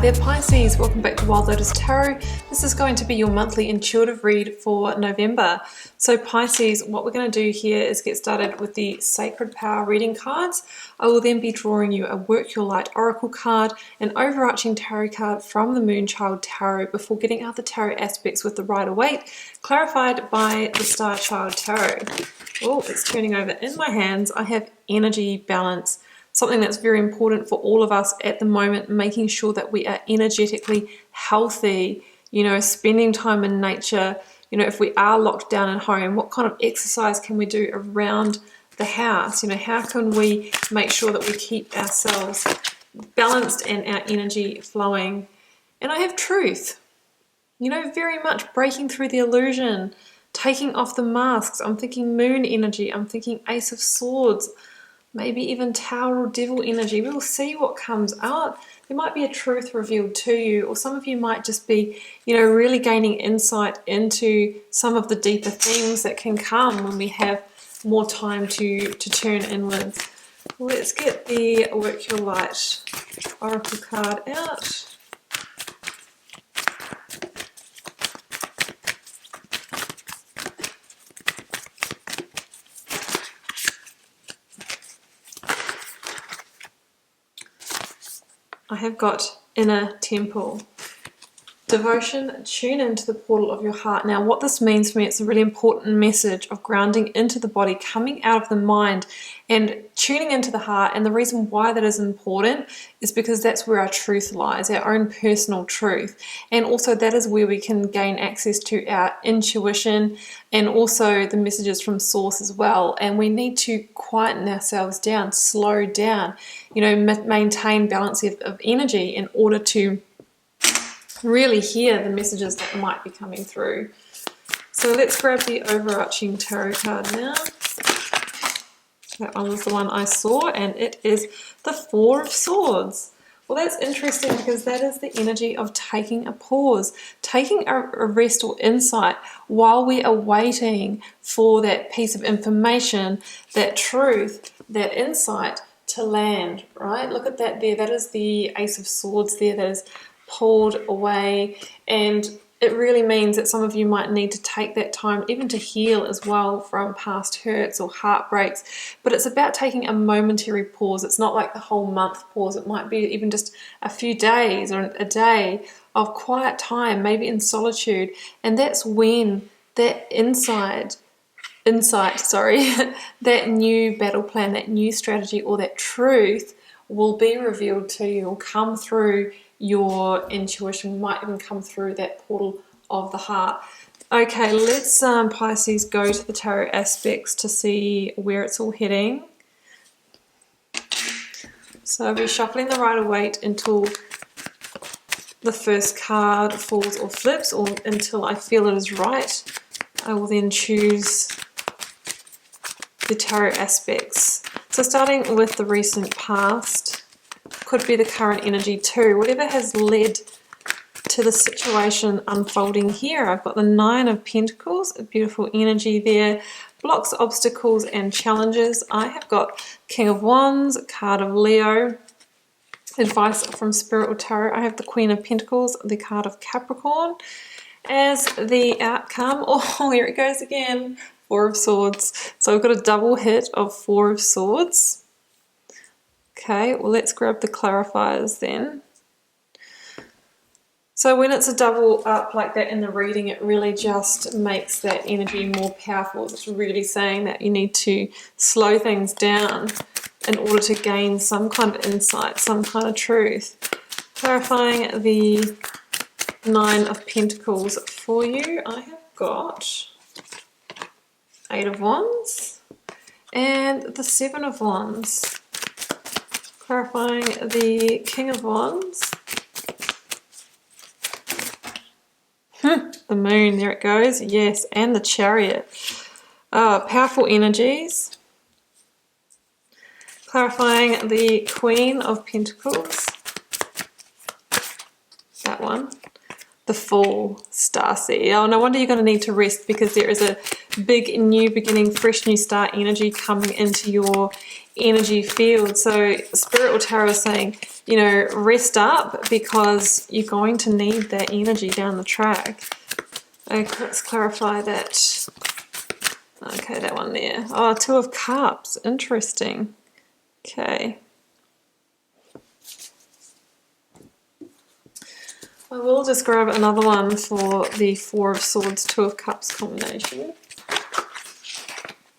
there Pisces, welcome back to Wild Lotus Tarot. This is going to be your monthly intuitive read for November. So Pisces, what we're going to do here is get started with the Sacred Power reading cards. I will then be drawing you a Work Your Light Oracle card, an overarching tarot card from the Moonchild Tarot before getting out the tarot aspects with the Rider-Waite, clarified by the Star Child Tarot. Oh, it's turning over in my hands. I have energy balance. Something that's very important for all of us at the moment, making sure that we are energetically healthy, spending time in nature. If we are locked down at home, what kind of exercise can we do around the house? How can we make sure that we keep ourselves balanced and our energy flowing? And I have truth, very much breaking through the illusion, taking off the masks. I'm thinking moon energy, I'm thinking Ace of Swords, maybe even Tower or Devil energy. We will see what comes out. There might be a truth revealed to you, or some of you might just be, really gaining insight into some of the deeper themes that can come when we have more time to turn inwards. Let's get the Work Your Light Oracle card out. I have got Inner Temple. Devotion, tune into the portal of your heart. Now, what this means for me, it's a really important message of grounding into the body, coming out of the mind and tuning into the heart. And the reason why that is important is because that's where our truth lies, our own personal truth. And also that is where we can gain access to our intuition and also the messages from source as well. And we need to quieten ourselves down, slow down, maintain balance of energy in order to really hear the messages that might be coming through. So let's grab the overarching tarot card now. That one was the one I saw, and it is the Four of Swords. Well, that's interesting because that is the energy of taking a pause, taking a rest or insight while we are waiting for that piece of information, that truth, that insight to land, right? Look at that there. That is the Ace of Swords there. That is pulled away, and it really means that some of you might need to take that time even to heal as well from past hurts or heartbreaks. But it's about taking a momentary pause. It's not like the whole month pause. It might be even just a few days or a day of quiet time, maybe in solitude, and that's when that insight, that new battle plan, that new strategy, or that truth will be revealed to you, will come through your intuition, might even come through that portal of the heart. Okay, let's Pisces go to the tarot aspects to see where it's all heading. So I'll be shuffling the Rider-Waite until the first card falls or flips, or until I feel it is right. I will then choose the tarot aspects. So starting with the recent past, could be the current energy too. Whatever has led to the situation unfolding here. I've got the Nine of Pentacles, a beautiful energy there. Blocks, obstacles, and challenges. I have got King of Wands, a card of Leo. Advice from Spirit or Tarot. I have the Queen of Pentacles, the card of Capricorn. As the outcome, oh, here it goes again. Four of Swords. So we've got a double hit of Four of Swords. Okay, well, let's grab the clarifiers then. So when it's a double up like that in the reading, it really just makes that energy more powerful. It's really saying that you need to slow things down in order to gain some kind of insight, some kind of truth. Clarifying the Nine of Pentacles for you, I have got Eight of Wands and the Seven of Wands. Clarifying the King of Wands. The Moon, there it goes. Yes, and the Chariot. Powerful energies. Clarifying the Queen of Pentacles. That one. the Fool, Starseed. Oh, no wonder you're going to need to rest, because there is a big new beginning, fresh new start energy coming into your energy field. So Spirit or Tarot is saying, you know, rest up, because you're going to need that energy down the track. Okay, let's clarify that. Okay, that one there. Oh, Two of Cups. Interesting. Okay. I will just grab another one for the Four of Swords, Two of Cups combination.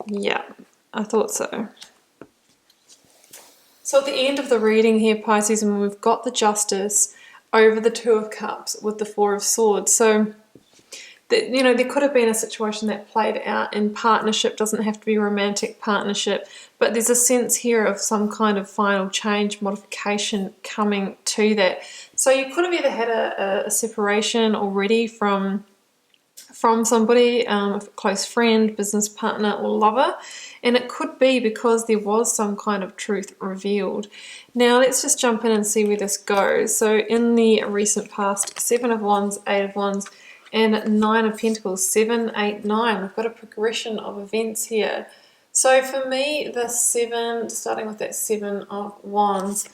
Yeah, I thought so. So at the end of the reading here, Pisces, and we've got the Justice over the Two of Cups with the Four of Swords. So, you know, there could have been a situation that played out in partnership. Doesn't have to be romantic partnership, but there's a sense here of some kind of final change, modification coming to that. So you could have either had a separation already from somebody, a close friend, business partner, or lover, and it could be because there was some kind of truth revealed. Now let's just jump in and see where this goes. So in the recent past, Seven of Wands, Eight of Wands, and Nine of Pentacles, 7, 8, 9. We've got a progression of events here. So for me, the seven, starting with that Seven of Wands,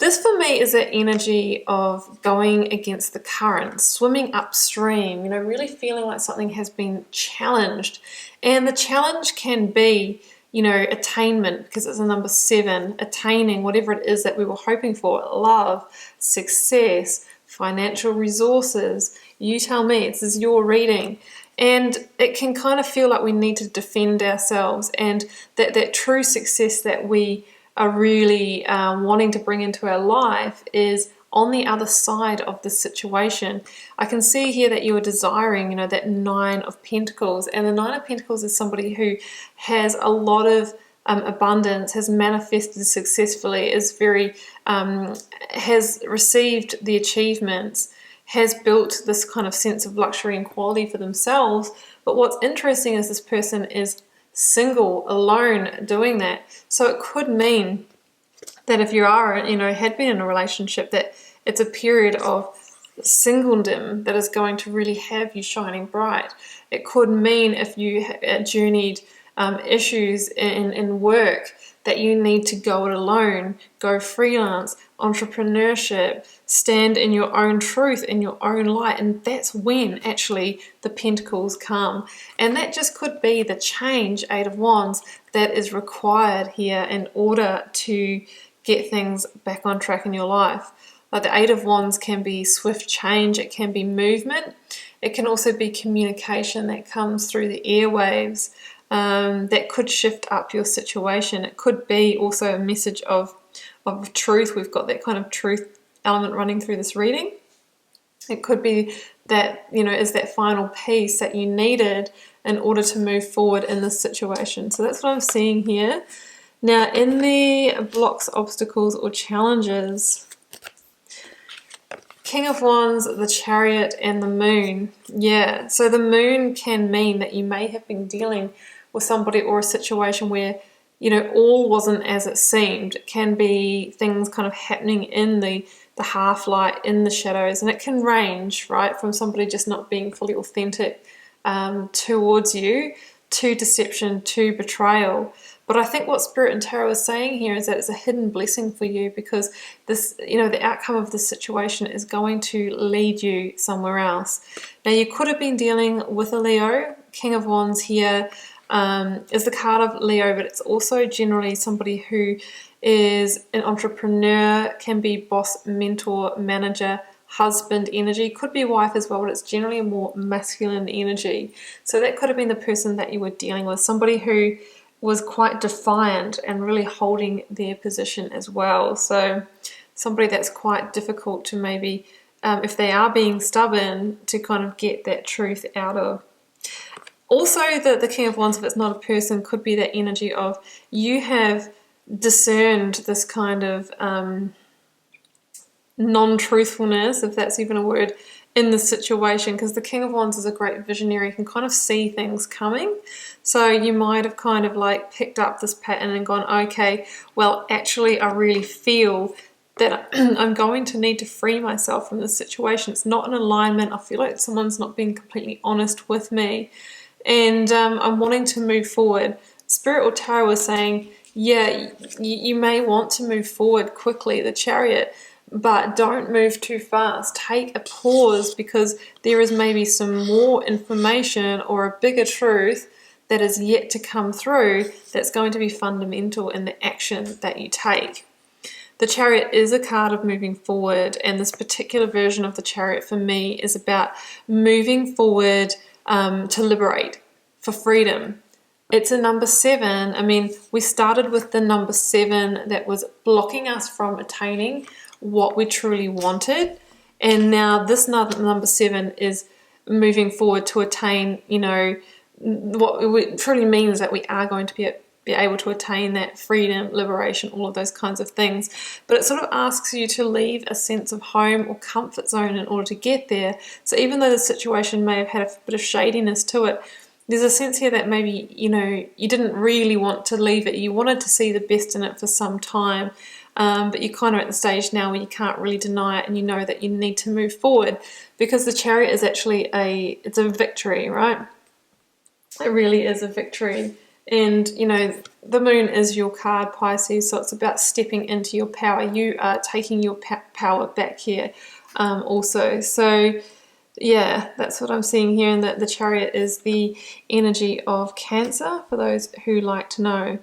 this for me is that energy of going against the current, swimming upstream, you know, really feeling like something has been challenged. And the challenge can be, you know, attainment, because it's a number 7, attaining whatever it is that we were hoping for, love, success, financial resources. You tell me, this is your reading. And it can kind of feel like we need to defend ourselves, and that true success that we are really wanting to bring into our life is on the other side of this situation. I can see here that you are desiring, you know, that Nine of Pentacles, and the Nine of Pentacles is somebody who has a lot of abundance, has manifested successfully, is very, has received the achievements, has built this kind of sense of luxury and quality for themselves. But what's interesting is this person is single, alone, doing that. So it could mean that if you are, you know, had been in a relationship, that it's a period of singledom that is going to really have you shining bright. It could mean if you journeyed issues in work, that you need to go it alone, go freelance, entrepreneurship, stand in your own truth, in your own light, and that's when actually the Pentacles come. And that just could be the change, Eight of Wands, that is required here in order to get things back on track in your life. Like the Eight of Wands can be swift change, it can be movement, it can also be communication that comes through the airwaves. That could shift up your situation. It could be also a message of truth. We've got that kind of truth element running through this reading. It could be that, you know, is that final piece that you needed in order to move forward in this situation. So that's what I'm seeing here. Now in the blocks, obstacles, or challenges, King of Wands, the Chariot, and the Moon. Yeah, so the Moon can mean that you may have been dealing with somebody or a situation where, you know, all wasn't as it seemed. It can be things kind of happening in the half light, in the shadows, and it can range, right, from somebody just not being fully authentic towards you, to deception, to betrayal. But I think what Spirit and Tarot is saying here is that it's a hidden blessing for you, because this, you know, the outcome of this situation is going to lead you somewhere else. Now you could have been dealing with a Leo. King of Wands here is the card of Leo, but it's also generally somebody who is an entrepreneur, can be boss, mentor, manager, husband energy, could be wife as well, but it's generally a more masculine energy. So that could have been the person that you were dealing with, somebody who was quite defiant and really holding their position as well. So somebody that's quite difficult to maybe, if they are being stubborn, to kind of get that truth out of. Also, the King of Wands, if it's not a person, could be that energy of you have discerned this kind of non-truthfulness, if that's even a word, in the situation, because the King of Wands is a great visionary, can kind of see things coming. So you might have kind of like picked up this pattern and gone, okay, well, actually I really feel that I'm going to need to free myself from this situation. It's not in alignment. I feel like someone's not being completely honest with me, and I'm wanting to move forward. Spirit or Tarot is saying, yeah, you may want to move forward quickly, the Chariot, but don't move too fast. Take a pause, because there is maybe some more information or a bigger truth that is yet to come through that's going to be fundamental in the action that you take. The Chariot is a card of moving forward, and this particular version of the Chariot for me is about moving forward to liberate, for freedom. It's a number 7. I mean, we started with the number 7 that was blocking us from attaining what we truly wanted. And now this number 7 is moving forward to attain, what it truly means that we are going to be able to attain that freedom, liberation, all of those kinds of things. But it sort of asks you to leave a sense of home or comfort zone in order to get there. So even though the situation may have had a bit of shadiness to it, there's a sense here that maybe, you didn't really want to leave it. You wanted to see the best in it for some time, but you're kind of at the stage now where you can't really deny it, and you know that you need to move forward, because the Chariot is actually it's a victory, right? It really is a victory. And, the moon is your card, Pisces, so it's about stepping into your power. You are taking your power back here also. So, yeah, that's what I'm seeing here, and that the Chariot is the energy of Cancer, for those who like to know.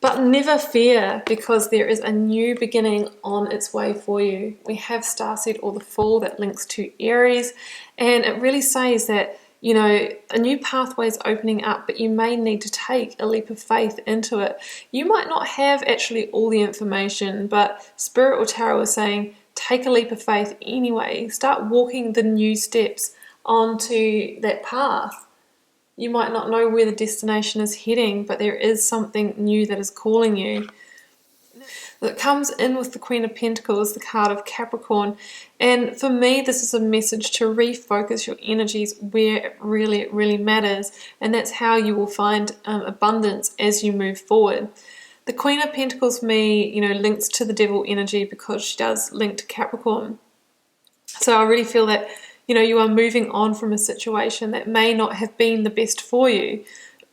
But never fear, because there is a new beginning on its way for you. We have Starseed or the Fool that links to Aries, and it really says that, a new pathway is opening up, but you may need to take a leap of faith into it. You might not have actually all the information, but Spirit or Tarot is saying, take a leap of faith anyway. Start walking the new steps onto that path. You might not know where the destination is heading, but there is something new that is calling you. That comes in with the Queen of Pentacles, the card of Capricorn. And for me, this is a message to refocus your energies where it really matters. And that's how you will find abundance as you move forward. The Queen of Pentacles for me, links to the Devil energy, because she does link to Capricorn. So I really feel that, you are moving on from a situation that may not have been the best for you.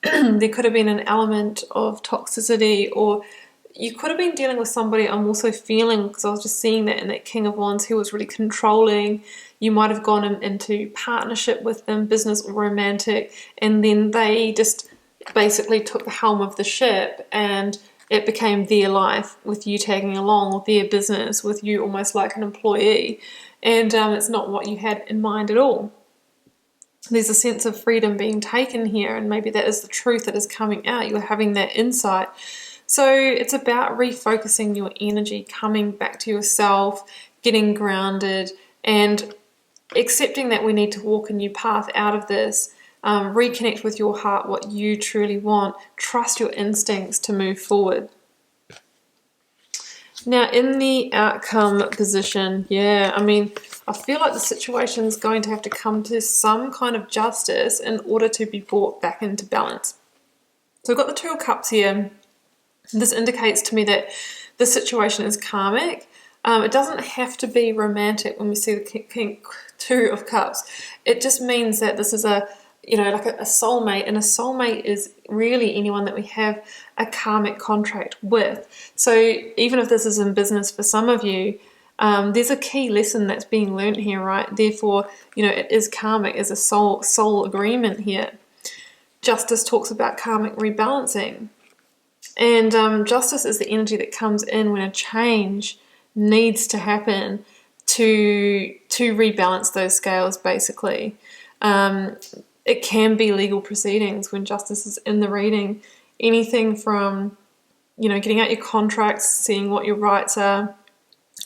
There could have been an element of toxicity, or you could have been dealing with somebody, I'm also feeling, because I was just seeing that in that King of Wands, who was really controlling. You might have gone into partnership with them, business or romantic, and then they just basically took the helm of the ship, and it became their life with you tagging along, or their business with you almost like an employee. And it's not what you had in mind at all. There's a sense of freedom being taken here, and maybe that is the truth that is coming out. You're having that insight. So it's about refocusing your energy, coming back to yourself, getting grounded, and accepting that we need to walk a new path out of this. Reconnect with your heart, what you truly want. Trust your instincts to move forward. Now, in the outcome position, I feel like the situation is going to have to come to some kind of justice in order to be brought back into balance. So I've got the Two of Cups here. This indicates to me that the situation is karmic. It doesn't have to be romantic when we see the Two of Cups. It just means that this is like a soulmate, and a soulmate is really anyone that we have a karmic contract with. So even if this is in business for some of you, there's a key lesson that's being learned here, right? Therefore, it is karmic, is a soul agreement here. Justice talks about karmic rebalancing. And justice is the energy that comes in when a change needs to happen to rebalance those scales, basically. It can be legal proceedings when justice is in the reading. Anything from, getting out your contracts, seeing what your rights are,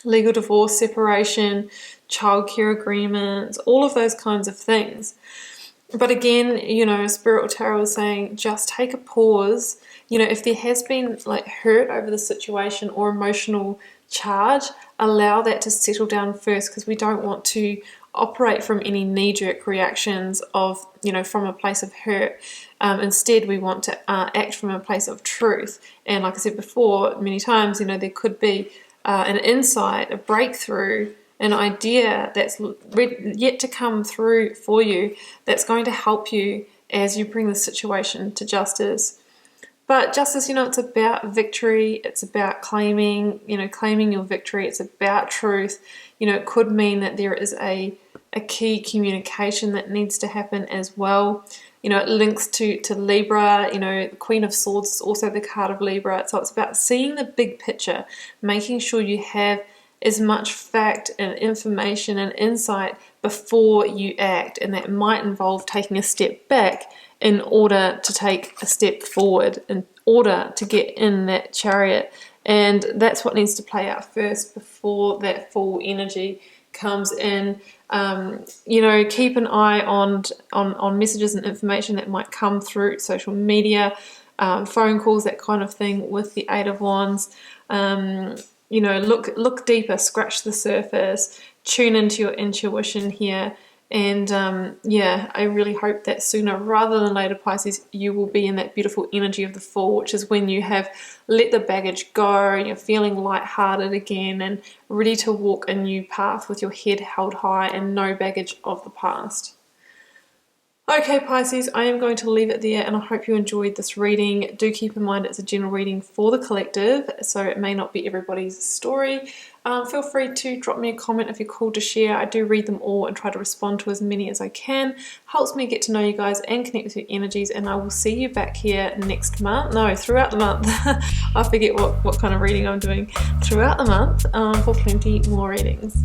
legal divorce, separation, childcare agreements, all of those kinds of things. But again, Spirit or Tarot is saying, just take a pause. If there has been hurt over the situation or emotional charge, allow that to settle down first, because we don't want to operate from any knee-jerk reactions of, from a place of hurt. Instead, we want to act from a place of truth. And like I said before, many times, there could be an insight, a breakthrough, an idea that's yet to come through for you that's going to help you as you bring the situation to justice. But justice, it's about victory. It's about claiming your victory. It's about truth. It could mean that there is a key communication that needs to happen as well. It links to Libra. The Queen of Swords is also the card of Libra. So it's about seeing the big picture, making sure you have as much fact and information and insight before you act, and that might involve taking a step back in order to take a step forward, in order to get in that chariot. And that's what needs to play out first before that full energy comes in. Keep an eye on messages and information that might come through social media, phone calls, that kind of thing with the Eight of Wands. Look deeper, scratch the surface, tune into your intuition here. And I really hope that sooner rather than later, Pisces, you will be in that beautiful energy of the Fool, which is when you have let the baggage go and you're feeling lighthearted again and ready to walk a new path with your head held high and no baggage of the past. Okay, Pisces, I am going to leave it there, and I hope you enjoyed this reading. Do keep in mind it's a general reading for the collective, so it may not be everybody's story. Feel free to drop me a comment if you're called to share. I do read them all and try to respond to as many as I can. Helps me get to know you guys and connect with your energies, and I will see you back here next month. No, throughout the month. I forget what kind of reading I'm doing throughout the month for plenty more readings.